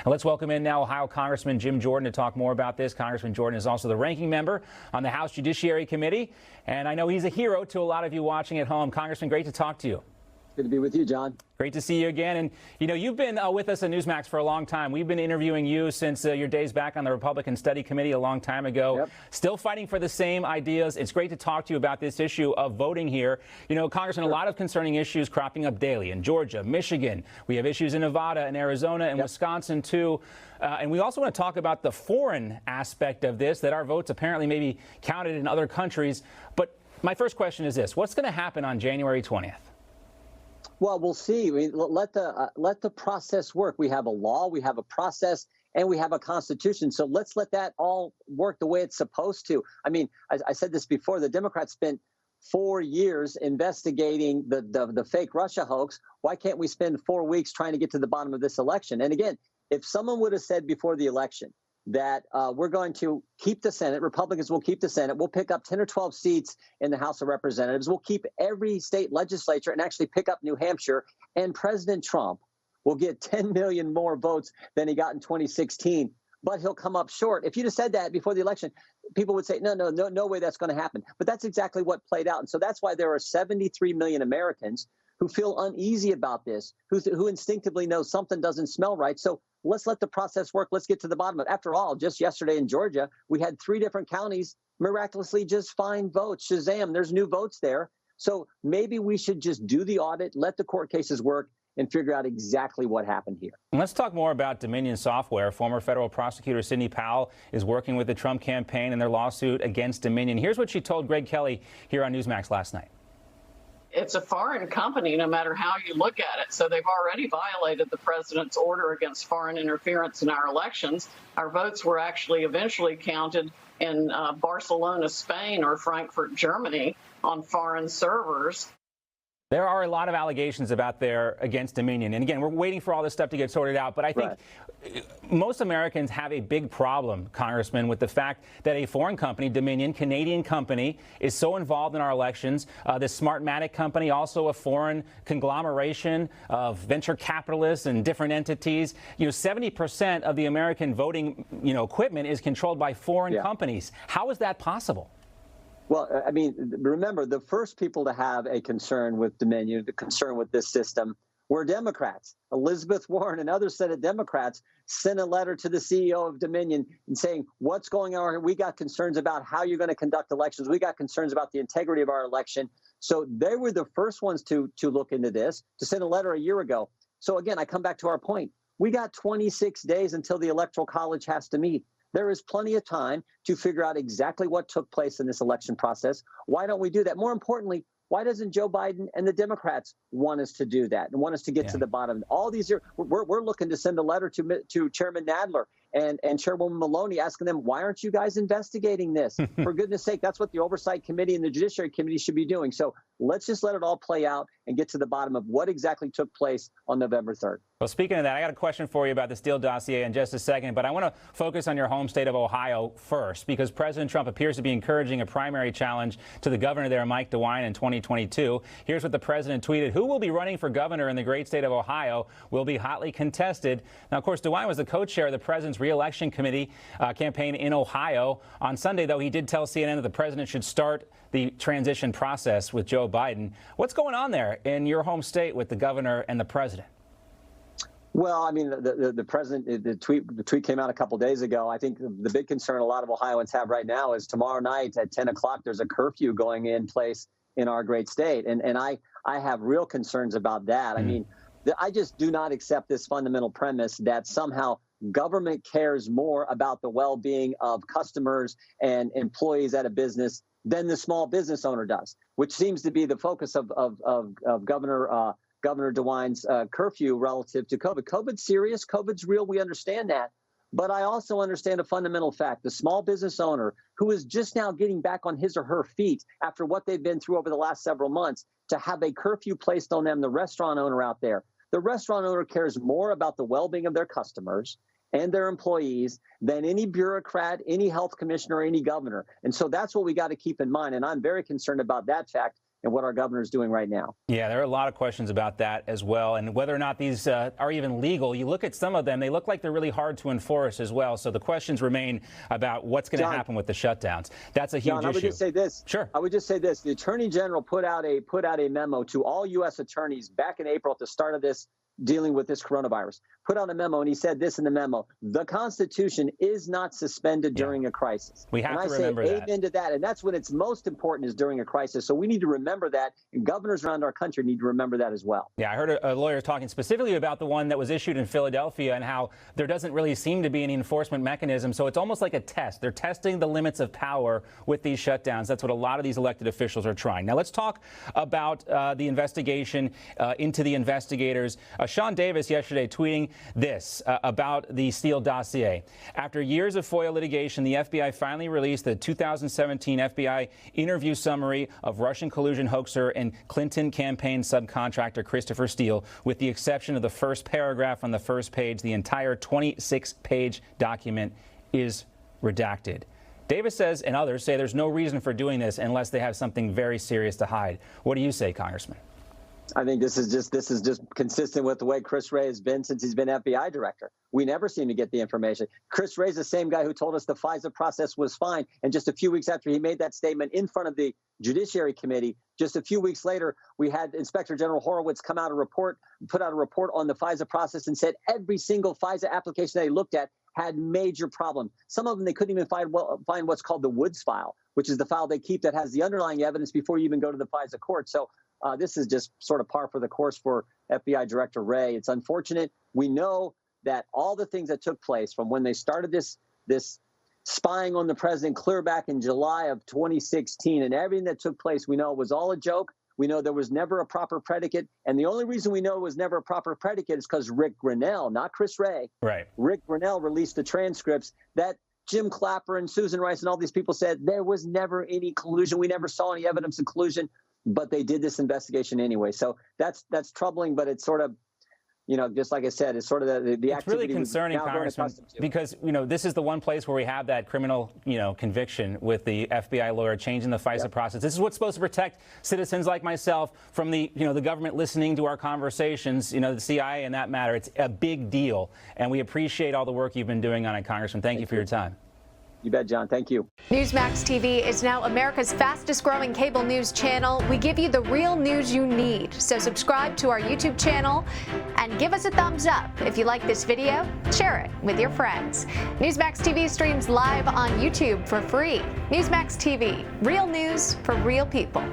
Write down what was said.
And let's welcome in now Ohio Congressman Jim Jordan to talk more about this. Congressman Jordan is also the ranking member on the House Judiciary Committee, and I know he's a hero to a lot of you watching at home. Congressman, great to talk to you. Good to be with you, John. Great to see you again. And, you know, you've been with us at Newsmax for a long time. We've been interviewing you since your days back on the Republican Study Committee a long time ago. Yep. Still fighting for the same ideas. It's great to talk to you about this issue of voting here. You know, Congressman, a lot of concerning issues cropping up daily in Georgia, Michigan. We have issues in Nevada and Arizona and Wisconsin, too. And we also want to talk about the foreign aspect of this, that our votes apparently may be counted in other countries. But my first question is this. What's going to happen on January 20th? Well, we'll see. I mean, let the process work. We have a law, we have a process, and we have a constitution. So let's let that all work the way it's supposed to. I mean, I said this before. The Democrats spent 4 years investigating the fake Russia hoax. Why can't we spend 4 weeks trying to get to the bottom of this election? And again, if someone would have said before the election that we're going to keep the Senate, Republicans will keep the Senate, we'll pick up 10 or 12 seats in the House of Representatives, we'll keep every state legislature and actually pick up New Hampshire, and President Trump will get 10 million more votes than he got in 2016, but he'll come up short. If you'd have said that before the election, people would say, no way that's going to happen. But that's exactly what played out. And so that's why there are 73 million Americans who feel uneasy about this, who instinctively know something doesn't smell right. So let's let the process work. Let's get to the bottom of it. After all, just yesterday in Georgia, we had 3 different counties miraculously just find votes. Shazam, there's new votes there. So maybe we should just do the audit, let the court cases work, and figure out exactly what happened here. Let's talk more about Dominion Software. Former federal prosecutor Sidney Powell is working with the Trump campaign in their lawsuit against Dominion. Here's what she told Greg Kelly here on Newsmax last night. It's a foreign company, no matter how you look at it. So they've already violated the president's order against foreign interference in our elections. Our votes were actually eventually counted in Barcelona, Spain, or Frankfurt, Germany, on foreign servers. There are a lot of allegations about there against Dominion. And again, we're waiting for all this stuff to get sorted out. But I think most Americans have a big problem, Congressman, with the fact that a foreign company, Dominion, Canadian company, is so involved in our elections. This Smartmatic company, also a foreign conglomeration of venture capitalists and different entities. You know, 70% of the American voting, equipment is controlled by foreign companies. How is that possible? Well, I mean, remember, the first people to have a concern with Dominion, the concern with this system, were Democrats. Elizabeth Warren and other Senate Democrats sent a letter to the CEO of Dominion and saying, what's going on here? We got concerns about how you're going to conduct elections. We got concerns about the integrity of our election. So they were the first ones to look into this, to send a letter a year ago. So again, I come back to our point. We got 26 days until the Electoral College has to meet. There is plenty of time to figure out exactly what took place in this election process. Why don't we do that? More importantly, why doesn't Joe Biden and the Democrats want us to do that and want us to get to the bottom? All these years, we're looking to send a letter to Chairman Nadler and Chairwoman Maloney asking them, why aren't you guys investigating this? For goodness sake, that's what the Oversight Committee and the Judiciary Committee should be doing. So let's just let it all play out and get to the bottom of what exactly took place on November 3rd. Well, speaking of that, I got a question for you about the Steele dossier in just a second, but I want to focus on your home state of Ohio first, because President Trump appears to be encouraging a primary challenge to the governor there, Mike DeWine, in 2022. Here's what the president tweeted. Who will be running for governor in the great state of Ohio will be hotly contested. Now, of course, DeWine was the co-chair of the president's re-election committee campaign in Ohio. On Sunday, though, he did tell CNN that the president should start the transition process with Joe Biden. What's going on there in your home state with the governor and the president? Well, I mean, the president, the tweet came out a couple days ago. I think the big concern a lot of Ohioans have right now is tomorrow night at 10 o'clock, there's a curfew going in place in our great state. And I have real concerns about that. I mean, I just do not accept this fundamental premise that somehow government cares more about the well-being of customers and employees at a business than the small business owner does, which seems to be the focus of Governor DeWine's curfew relative to COVID. COVID's serious. COVID's real. We understand that. But I also understand a fundamental fact. The small business owner who is just now getting back on his or her feet after what they've been through over the last several months, to have a curfew placed on them, the restaurant owner out there. The restaurant owner cares more about the well-being of their customers and their employees than any bureaucrat, any health commissioner, any governor. And so that's what we got to keep in mind. And I'm very concerned about that fact. and what our governor is doing right now. Yeah, there are a lot of questions about that as well, and whether or not these are even legal. You look at some of them, they look like they're really hard to enforce as well. So the questions remain about what's going to happen with the shutdowns. That's a huge issue. I would just say this. Sure. I would just say this. The Attorney General put out a memo to all U.S. attorneys back in April at the start of this dealing with this coronavirus, put out a memo, and he said this in the memo: the Constitution is not suspended during a crisis. We have to remember that. Amen to that. And that's when it's most important, is during a crisis. So we need to remember that, and governors around our country need to remember that as well. Yeah, I heard a lawyer talking specifically about the one that was issued in Philadelphia and how there doesn't really seem to be any enforcement mechanism. So it's almost like a test. They're testing the limits of power with these shutdowns. That's what a lot of these elected officials are trying. Now let's talk about the investigation into the investigators. Sean Davis yesterday tweeting this about the Steele dossier. After years of FOIA litigation, the FBI finally released the 2017 FBI interview summary of Russian collusion hoaxer and Clinton campaign subcontractor Christopher Steele. With the exception of the first paragraph on the first page, the entire 26-page document is redacted. Davis says, and others say, there's no reason for doing this unless they have something very serious to hide. What do you say, Congressman? I think this is just consistent with the way Chris Wray has been since he's been FBI director. We never seem to get the information. Chris Wray's the same guy who told us the FISA process was fine, and just a few weeks after he made that statement in front of the Judiciary Committee, just a few weeks later, we had Inspector General Horowitz put out a report on the FISA process and said every single FISA application they looked at had major problems. Some of them they couldn't even find what's called the Woods file, which is the file they keep that has the underlying evidence before you even go to the FISA court. So this is just sort of par for the course for FBI Director Wray. It's unfortunate. We know that all the things that took place from when they started this spying on the president clear back in July of 2016, and everything that took place, we know it was all a joke. We know there was never a proper predicate. And the only reason we know it was never a proper predicate is because Rick Grinnell, not Chris Wray, Rick Grinnell released the transcripts that Jim Clapper and Susan Rice and all these people said there was never any collusion. We never saw any evidence of collusion, but they did this investigation anyway. So that's troubling, but it's sort of, just like I said, it's sort of the activity. It's really concerning, Congressman, because, this is the one place where we have that criminal, conviction with the FBI lawyer changing the FISA process. This is what's supposed to protect citizens like myself from the, the government listening to our conversations, the CIA in that matter. It's a big deal, and we appreciate all the work you've been doing on it, Congressman. Thank you for your time. You bet, John. Thank you. Newsmax TV is now America's fastest growing cable news channel. We give you the real news you need. So subscribe to our YouTube channel and give us a thumbs up. If you like this video, share it with your friends. Newsmax TV streams live on YouTube for free. Newsmax TV, real news for real people.